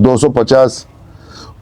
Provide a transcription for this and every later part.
250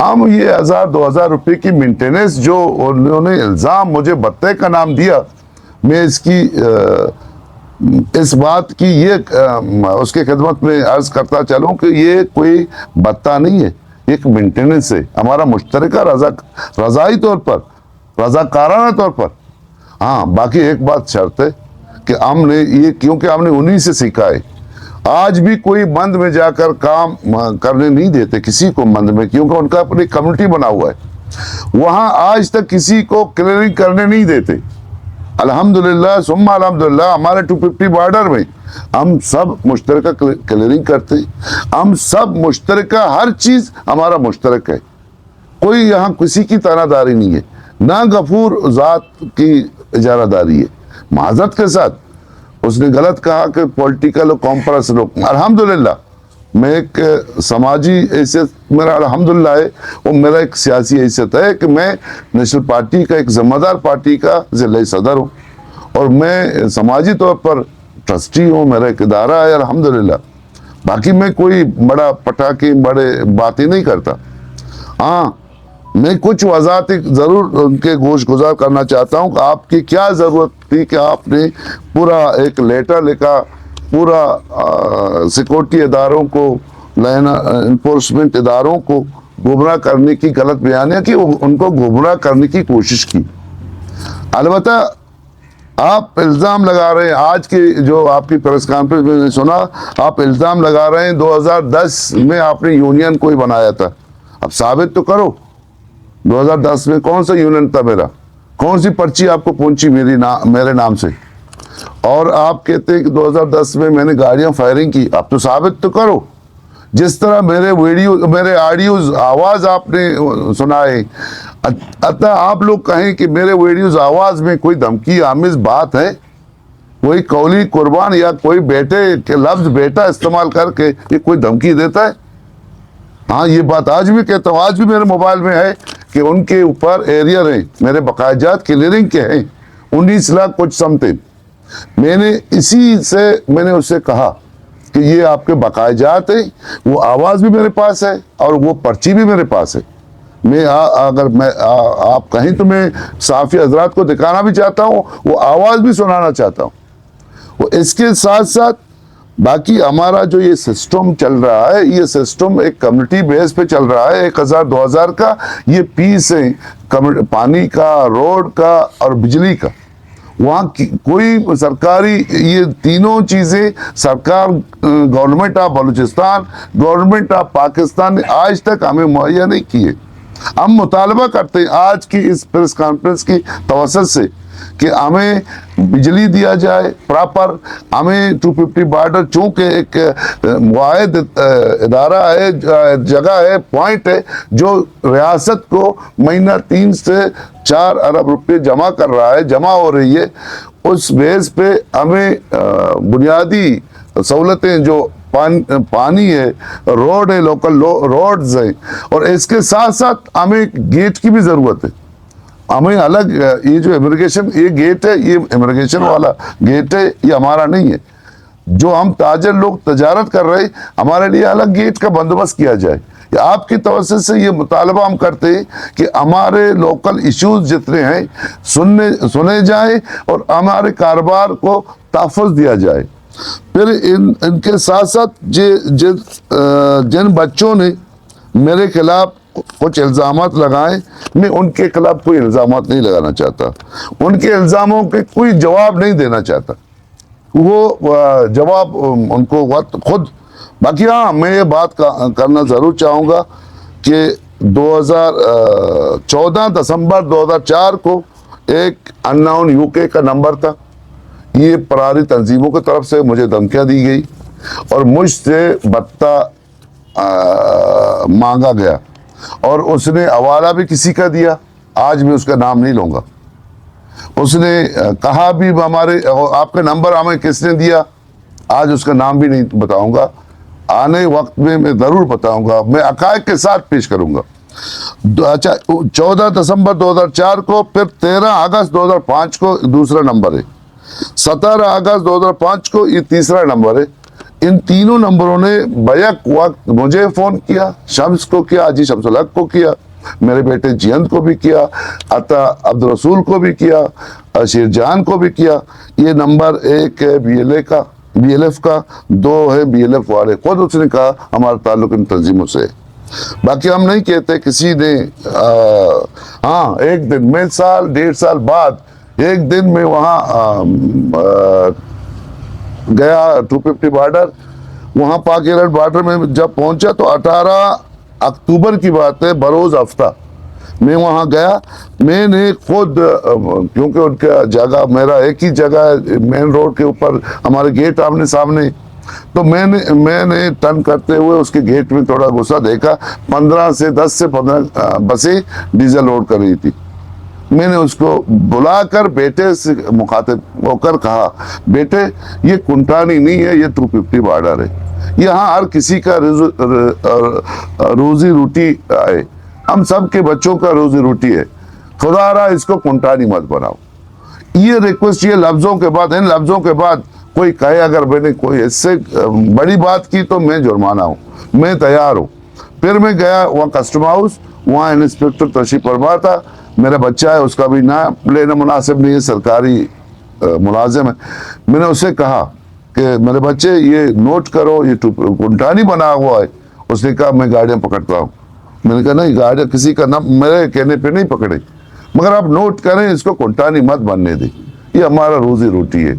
ہم یہ 1000-2000 روپے کی مینٹیننس جو انہوں نے الزام مجھے بتے کا نام دیا، میں اس بات کی یہ اس کے خدمت میں عرض کرتا چلوں کہ یہ کوئی بتہ نہیں ہے، ایک مینٹیننس ہے ہمارا مشترکہ رضائی طور پر، رضاکارانہ طور پر۔ ہاں باقی ایک بات شرط ہے کہ ہم نے یہ، کیونکہ ہم نے انہی سے سیکھا ہے، آج بھی کوئی مند میں جا کر کام کرنے نہیں دیتے کسی کو مند میں، کیونکہ ان کا اپنی کمیونٹی بنا ہوا ہے، وہاں آج تک کسی کو کلیئرنگ کرنے نہیں دیتے۔ الحمدللہ ثم الحمدللہ ہمارے 250 بارڈر میں ہم سب مشترکہ کلیئرنگ کرتے ہیں، ہم سب مشترکہ، ہر چیز ہمارا مشترک ہے، کوئی یہاں کسی کی تانہ داری نہیں ہے، نہ غفور ذات کی اجارہ داری ہے۔ معذرت کے ساتھ اس نے غلط کہا کہ پولیٹیکل کمپرس لوگ، الحمدللہ میں ایک سماجی حیثیت میرا الحمدللہ ہے، وہ میرا ایک سیاسی حیثیت ہے کہ میں نیشنل پارٹی کا ایک ذمہ دار پارٹی کا ضلعی صدر ہوں، اور میں سماجی طور پر ٹرسٹی ہوں، میرا ایک ادارہ ہے الحمدللہ۔ باقی میں کوئی بڑا پٹاخے بڑے باتیں نہیں کرتا۔ ہاں میں کچھ وضاحت ضرور ان کے گوش گزار کرنا چاہتا ہوں کہ آپ کی کیا ضرورت تھی کہ آپ نے پورا ایک لیٹر لکھا، پورا سیکورٹی اداروں کو، انفورسمنٹ اداروں کو گمراہ کرنے کی غلط بیانیاں کی، ان کو گمراہ کرنے کی کوشش کی۔ البتہ آپ الزام لگا رہے ہیں، آج کی جو آپ کی پریس کانفرنس میں نے سنا، آپ الزام لگا رہے ہیں 2010 میں آپ نے یونین کوئی بنایا تھا، اب ثابت تو کرو 2010 میں کون سا یونین تھا میرا، کون سی پرچی آپ کو پہنچی میرے نام سے، اور آپ کہتے ہیں کہ 2010 میں نے گاڑیاں فائرنگ کی، اب تو ثابت تو کرو۔ جس طرح میرے آڈیوز آواز آپ نے سنائے، آپ لوگ کہیں کہ میرے ویڈیوز آواز میں کوئی دھمکی آمیز بات ہے، کوئی قولی قربان یا کوئی بیٹے کے لفظ بیٹا استعمال کر کے یہ کوئی دھمکی دیتا ہے؟ ہاں یہ بات آج بھی کہتا ہوں، آج بھی میرے موبائل میں ہے کہ ان کے اوپر ایریئر ہیں، میرے بقایا جات کلیئرنگ کے ہیں 19 لاکھ کچھ سمتھنگ۔ میں نے اس سے کہا کہ یہ آپ کے بقایا جات ہیں، وہ آواز بھی میرے پاس ہے اور وہ پرچی بھی میرے پاس ہے۔ آپ کہیں تو میں صحافی حضرات کو دکھانا بھی چاہتا ہوں، وہ آواز بھی سنانا چاہتا ہوں۔ وہ اس کے ساتھ ساتھ باقی ہمارا جو یہ سسٹم چل رہا ہے، یہ سسٹم ایک کمیونٹی بیس پہ چل رہا ہے، 1000-2000 کا یہ پیس ہے، پانی کا، روڈ کا اور بجلی کا۔ وہاں کوئی سرکاری یہ تینوں چیزیں سرکار، government of Balochistan, government of Pakistan نے آج تک ہمیں مہیا نہیں کیے۔ ہم مطالبہ کرتے ہیں آج کی اس پریس کانفرنس کی توسط سے کہ ہمیں بجلی دیا جائے پراپر، ہمیں 250 بارڈر چونکہ ایک واحد ادارہ ہے، جگہ ہے، پوائنٹ ہے جو ریاست کو مہینہ 3 سے 4 ارب روپے جمع کر رہا ہے، جمع ہو رہی ہے، اس بیس پہ ہمیں بنیادی سہولتیں جو پانی ہے، روڈ ہے، لوکل روڈز ہیں، اور اس کے ساتھ ساتھ ہمیں گیٹ کی بھی ضرورت ہے۔ ہمیں الگ یہ جو امیگریشن یہ گیٹ ہے، یہ امیگریشن والا گیٹ ہے، یہ ہمارا نہیں ہے۔ جو ہم تاجر لوگ تجارت کر رہے ہیں، ہمارے لیے الگ گیٹ کا بندوبست کیا جائے۔ آپ کی توسط سے یہ مطالبہ ہم کرتے ہیں کہ ہمارے لوکل ایشوز جتنے ہیں سنے جائیں اور ہمارے کاروبار کو تحفظ دیا جائے۔ پھر ان کے ساتھ ساتھ جن بچوں نے میرے خلاف کچھ الزامات لگائے، میں ان کے خلاف کوئی الزامات نہیں لگانا چاہتا، ان کے الزاموں کے کوئی جواب نہیں دینا چاہتا، وہ جواب ان کو خود۔ باقی ہاں میں یہ بات کرنا ضرور چاہوں گا کہ 14 دسمبر 2004 کو ایک ان نون UK کا نمبر تھا، یہ پراری تنظیموں کی طرف سے مجھے دھمکیاں دی گئی اور مجھ سے بتہ مانگا گیا، اور اس نے حوالہ بھی کسی کا دیا، آج میں اس کا نام نہیں لوں گا۔ اس نے کہا بھی آپ کا نمبر ہمیں کس نے دیا، آج اس کا نام بھی نہیں بتاؤں گا، آنے وقت میں ضرور بتاؤں گا، میں حقائق کے ساتھ پیش کروں گا۔ اچھا 14 دسمبر 2004 کو، پھر 13 اگست 2005 کو دوسرا نمبر ہے، 17 اگست 2005 کو یہ تیسرا نمبر ہے، ان تینوں نمبروں نے بیک وقت مجھے فون کیا، شمس کو کیا، حاجی شمس الحق کو کیا، میرے بیٹے جینت کو بھی کیا، عطا عبد الرسول کو بھی کیا، شیر جان کو بھی کیا. یہ نمبر ایک ہے بی ایل ایف کا، دو ہے بی ایل ایف والے. خود اس نے کہا ہمارا تعلق ان تنظیموں سے. باقی ہم نہیں کہتے کسی نے. ہاں ایک دن میں 1.5 سال بعد ایک دن میں وہاں گیا 250 بارڈر. وہاں پاک ایران بارڈر میں جب پہنچا تو 18 اکتوبر کی بات ہے، بروز ہفتہ میں وہاں گیا. میں نے خود، کیونکہ ان کا جگہ میرا ایک ہی جگہ ہے مین روڈ کے اوپر، ہمارے گیٹ آمنے سامنے، تو میں نے ٹرن کرتے ہوئے اس کے گیٹ میں تھوڑا غصہ دیکھا. 10 سے 15 بسیں ڈیزل لوڈ کر رہی تھی. میں نے اس کو بلا کر بیٹے سے مخاطب ہو کر کہا، بیٹے یہ کنٹانی نہیں ہے، یہ 250 بارڈر ہے. یہاں ہر کسی کا روزی روٹی ہے، ہم سب کے بچوں کا روزی روٹی ہے. خدا رہا اس کو کنٹانی مت بناؤ. یہ ریکویسٹ، یہ لفظوں کے بعد، ان لفظوں کے بعد کوئی کہے اگر میں نے کوئی اس سے بڑی بات کی تو میں جرمانہ ہوں، میں تیار ہوں. پھر میں گیا وہاں کسٹم ہاؤس، وہاں انسپیکٹر تشریف فرما تھا. میرا بچہ ہے، اس کا بھی نام لینا مناسب نہیں ہے، سرکاری ملازم ہے. میں نے اسے کہا کہ میرے بچے یہ نوٹ کرو، یہ کنٹانی بنا ہوا ہے. اس نے کہا میں گاڑیاں پکڑتا ہوں. میں نے کہا نہیں، گاڑیاں کسی کا نام میرے کہنے پہ نہیں پکڑے، مگر آپ نوٹ کریں، اس کو کنٹانی مت بننے دیں، یہ ہمارا روزی روٹی ہے.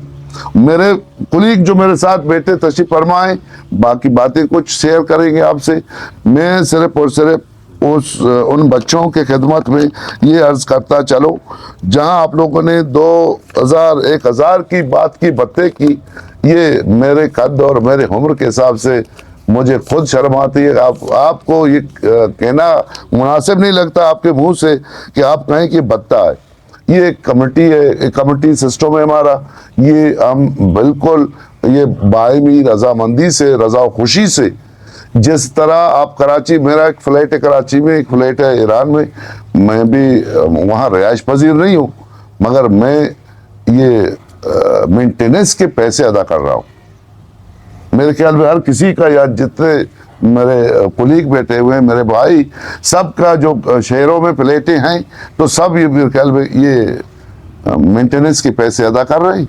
میرے کلیگ جو میرے ساتھ بیٹھے تشریف فرمائے، باقی باتیں کچھ شیئر کریں گے آپ سے. میں صرف اور صرف ان بچوں کے خدمت میں یہ عرض کرتا چلو، جہاں آپ لوگوں نے 1000 کی بات کی، باتیں کی، یہ میرے قد اور میرے عمر کے حساب سے مجھے خود شرم آتی ہے. آپ کو یہ کہنا مناسب نہیں لگتا آپ کے منہ سے کہ آپ کہیں کہ بتہ ہے. یہ ایک کمیٹی ہے، ایک کمیٹی سسٹم ہے ہمارا. یہ ہم بالکل یہ باہمی رضامندی سے، رضا و خوشی سے، جس طرح آپ کراچی، میرا ایک فلیٹ ہے کراچی میں، ایک فلیٹ ہے ایران میں بھی وہاں رہائش پذیر نہیں ہوں، مگر میں یہ مینٹیننس کے پیسے ادا کر رہا ہوں. میرے خیال میں ہر کسی کا، یا جتنے میرے کلیگ بیٹھے ہوئے ہیں، میرے بھائی، سب کا جو شہروں میں فلیٹیں ہیں تو سب یہ میرے خیال میں یہ مینٹیننس کے پیسے ادا کر رہے ہیں.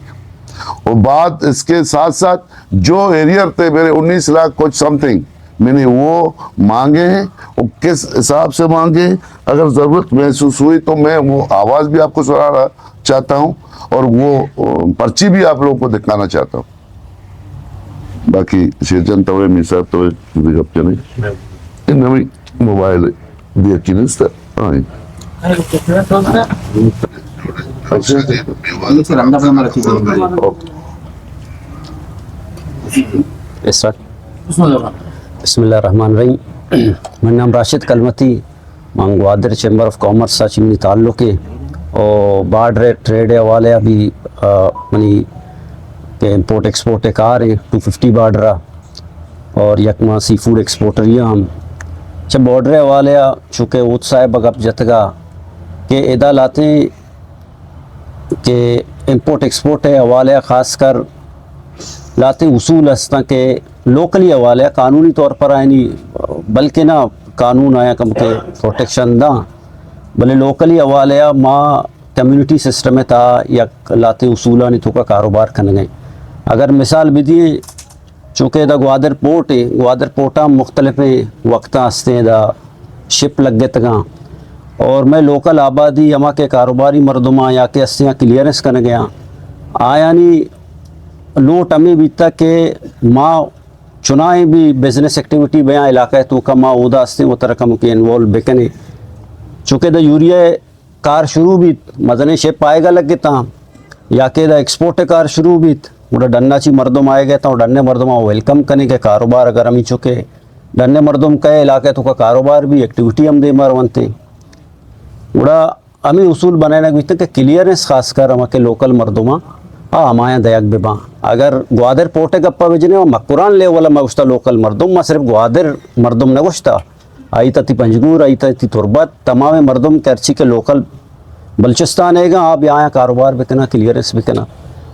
اور بات اس کے ساتھ ساتھ جو ایریئر تھے میرے 19 لاکھ کچھ سم تھنگ، میں نے وہ مانگے ہیں. وہ کس حساب سے مانگے، اگر ضرورت محسوس ہوئی تو میں وہ آواز بھی آپ کو سنانا چاہتا ہوں اور وہ پرچی بھی آپ لوگوں کو دکھانا چاہتا ہوں. باقی شیرجان توے می صاحب تو گپ چلے نوی موبائل دی اکینستا بسم اللہ الرحمن الرحیم. میرا نام Rashid Kalmati, Gwadar chamber of commerce سے چمنی تعلق ہے. اور بارڈر ٹریڈ حوالے ابھی منی کہ امپورٹ ایکسپورٹ کار ہیں 250 بارڈر، اور یکما سی فوڈ ایکسپورٹر یہ ہم جب بارڈر حوالے چونکہ اوت صاحب اگپ جتگا کہ ادا لاتے ہیں کہ امپورٹ ایکسپورٹ حوالے خاص کر لاتے اصول ہستا کہ لوکلی حوالے قانونی طور پر آئے نہیں، بلکہ نہ قانون آیا کم کے پروٹیکشن دا، بلے لوکلی حوالے ماں کمیونٹی سسٹم ہے تا یا لاتے اصولہ نہیں تو کا کاروبار کرنے گئے. اگر مثال بھی دیے، چونکہ دا گوادر پورٹ ہے، گوادر پورٹا مختلف وقتاں ہستے ہیں، دا شپ لگ گئے تگاں، اور میں لوکل آبادی ہما کے کاروباری مردماں یا کہ ہستیاں کلیئرنس کرنے گیا آیا نہیں لوٹ ہمیں بھی تک کہ ماں چنائیں بھی بزنس ایکٹیویٹی بیاں علاقہ تو کا ماں اودا ہستے وہ ترکم کے انوالو بکنے. چونکہ دا یوریا کار شروع بھی مدنی شپ پائے گا لگ گئے تھا، یا کہ دا ایکسپورٹ کار شروع بھی وہ ڈننا چی مردم آئے گئے تھا، ڈننے مردم ویلکم کرنے کے کاروبار اگر ہمیں چکے ڈننے مردم کہے علاقے تو کا کاروبار بھی ایکٹیویٹی ہم دے مرونتے اڑا ہمیں اصول بنانا بھی تھا کہ کلیئرنس خاص کر ہم کے لوکل مردماں ہمایا دیاگ بباں. اگر گوادر پورٹے گپا بجنے وہ مکران لے والا میں گوشتا لوکل مردم میں صرف گوادر مردم نہ گوشتا، آئی تا تی پنجگور، آئی تا تی تربت، تمام مردم کرچی کے لوکل بلچستان ہے گا آپ آیا کاروبار بکنا، کلیئرنس بکنا.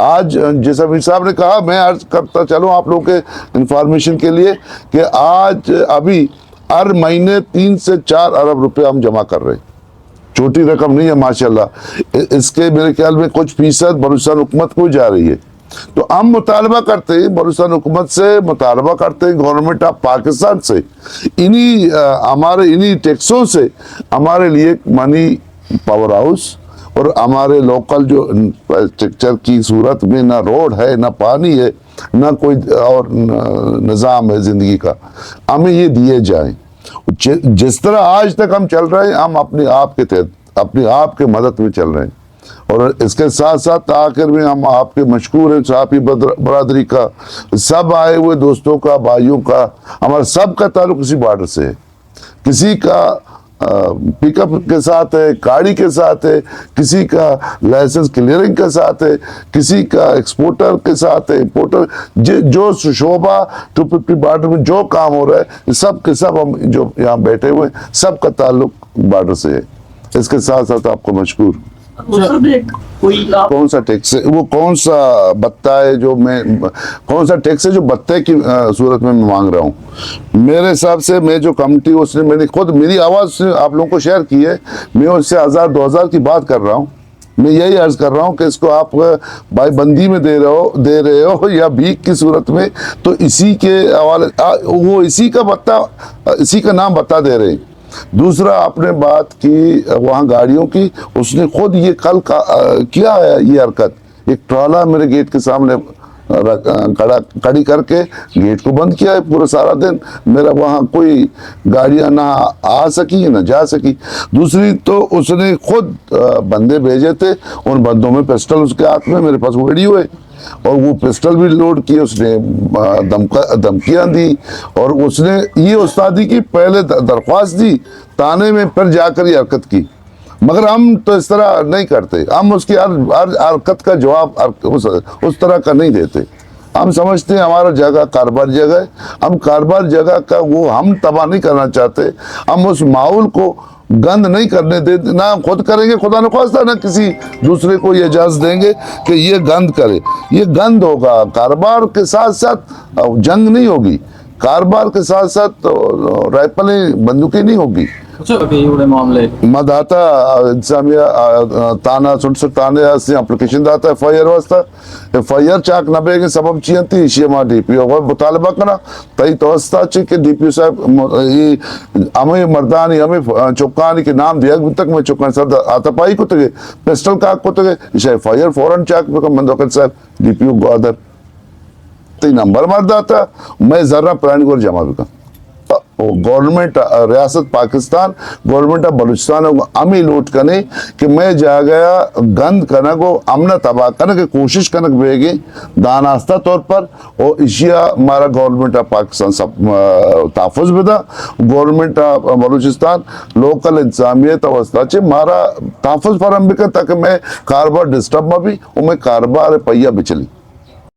آج جیسا امیر صاحب نے کہا, میں عرض کرتا چلوں آپ لوگوں کے انفارمیشن کے لیے کہ آج ابھی ہر مہینے 3 سے 4 ارب روپے ہم جمع کر رہے ہیں. چھوٹی رقم نہیں ہے ماشاءاللہ. اس کے میرے خیال میں کچھ فیصد بلوچستان حکومت کو جا رہی ہے. تو ہم مطالبہ کرتے ہیں بلوچستان حکومت سے, مطالبہ کرتے ہیں گورنمنٹ آف پاکستان سے, انہی ٹیکسوں سے ہمارے لیے منی پاور ہاؤس اور ہمارے لوکل جو انفراسٹرکچر کی صورت میں نہ روڈ ہے, نہ پانی ہے, نہ کوئی اور نظام ہے زندگی کا, ہمیں یہ دیے جائیں. جس طرح آج تک ہم چل رہے ہیں, ہم اپنے آپ کے تحت اپنے آپ کے مدد میں چل رہے ہیں. اور اس کے ساتھ ساتھ آخر میں ہم آپ کے مشکور ہیں, صحافی برادری کا, سب آئے ہوئے دوستوں کا, بھائیوں کا, ہمارا سب کا تعلق اسی بارڈر سے ہے. کسی کا پک اپ کے ساتھ ہے, گاڑی کے ساتھ ہے, کسی کا لائسنس کلیئرنگ کے ساتھ ہے, کسی کا ایکسپورٹر کے ساتھ ہے, امپورٹر. جو شعبہ 250 بارڈر میں جو کام ہو رہا ہے, سب کے سب ہم جو یہاں بیٹھے ہوئے ہیں, سب کا تعلق بارڈر سے ہے. اس کے ساتھ ساتھ آپ کو مشکور. کون سا ٹیکس ہے وہ, کون سا بتہ ہے جو میں, کون سا ٹیکس ہے جو بتے کی صورت میں مانگ رہا ہوں؟ میرے حساب سے میں جو کمیٹی اس نے, میں نے خود میری آواز آپ لوگوں کو شیئر کی ہے, میں اس سے 1000-2000 کی بات کر رہا ہوں. میں یہی عرض کر رہا ہوں کہ اس کو آپ بائی بندی میں دے رہے ہو یا بھیک کی صورت میں, تو اسی کے حوالے وہ اسی کا بتہ, اسی کا نام بتہ دے رہے ہیں. دوسرا آپ نے بات کی وہاں گاڑیوں کی, اس نے خود یہ کل کیا ہے یہ حرکت, ایک ٹرالا میرے گیٹ کے سامنے کڑی کر کے گیٹ کو بند کیا ہے پورا سارا دن. میرا وہاں کوئی گاڑیاں نہ آ سکی نہ جا سکی. دوسری تو اس نے خود بندے بھیجے تھے, ان بندوں میں پسٹل اس کے ہاتھ میں, میرے پاس ویڈیو ہے, اور وہ پسٹل بھی لوڈ کی, اس نے دھمکیاں دی, اور اس نے یہ استادی کی پہلے درخواست دی تانے میں, پھر جا کر یہ حرکت کی. مگر ہم تو اس طرح نہیں کرتے, ہم اس کی ہر حرکت کا جواب اس طرح کا نہیں دیتے. ہم سمجھتے ہیں ہمارا جگہ کاروبار جگہ ہے, ہم کاروبار جگہ کا وہ ہم تباہ نہیں کرنا چاہتے. ہم اس ماحول کو گند نہیں کرنے دیتے, نہ خود کریں گے خدا نخواستہ, نہ کسی دوسرے کو یہ اجازت دیں گے کہ یہ گند کرے. یہ گند ہوگا, کاروبار کے ساتھ ساتھ جنگ نہیں ہوگی, کاروبار کے ساتھ ساتھ رائفلیں بندوقیں نہیں ہوگی. مداتا انتظامیہ تانا سنٹ تانے سے اپلیکیشن داتا ہے FIR واسطہ, FIR چاک نبے کے سبب چیئنتی شیما DPO وہ مطالبہ کرنا تئی توسطہ چی کہ DPO صاحب ہمیں مردانی ہمیں چوکانی کے نام دیا اب تک میں چوکانی سر آتا پائی کو تگے پسٹل کاک کو تگے اسے FIR فوراں چاک بکم مندوقت صاحب DPO گوادر تی نمبر مرد آتا میں ذرہ پرانی گور جمع بکم. گورنمنٹ ریاست پاکستان گورنمنٹ آف بلوچستان ہمیں لوٹ کرنے کہ میں جا گیا گند کرنے کو امن تباہ کرنے کی کوشش کرنے بے گی داناستہ طور پر, اور اشیاء ہمارا گورنمنٹ آف پاکستان سب تحفظ بدا, گورنمنٹ آف بلوچستان لوکل انتظامیہ توسطہ چھے ہمارا تحفظ فراہم بھی کر تاکہ میں کاروبار ڈسٹرب میں بھی اور میں کاروبار پہیا بھی چلی.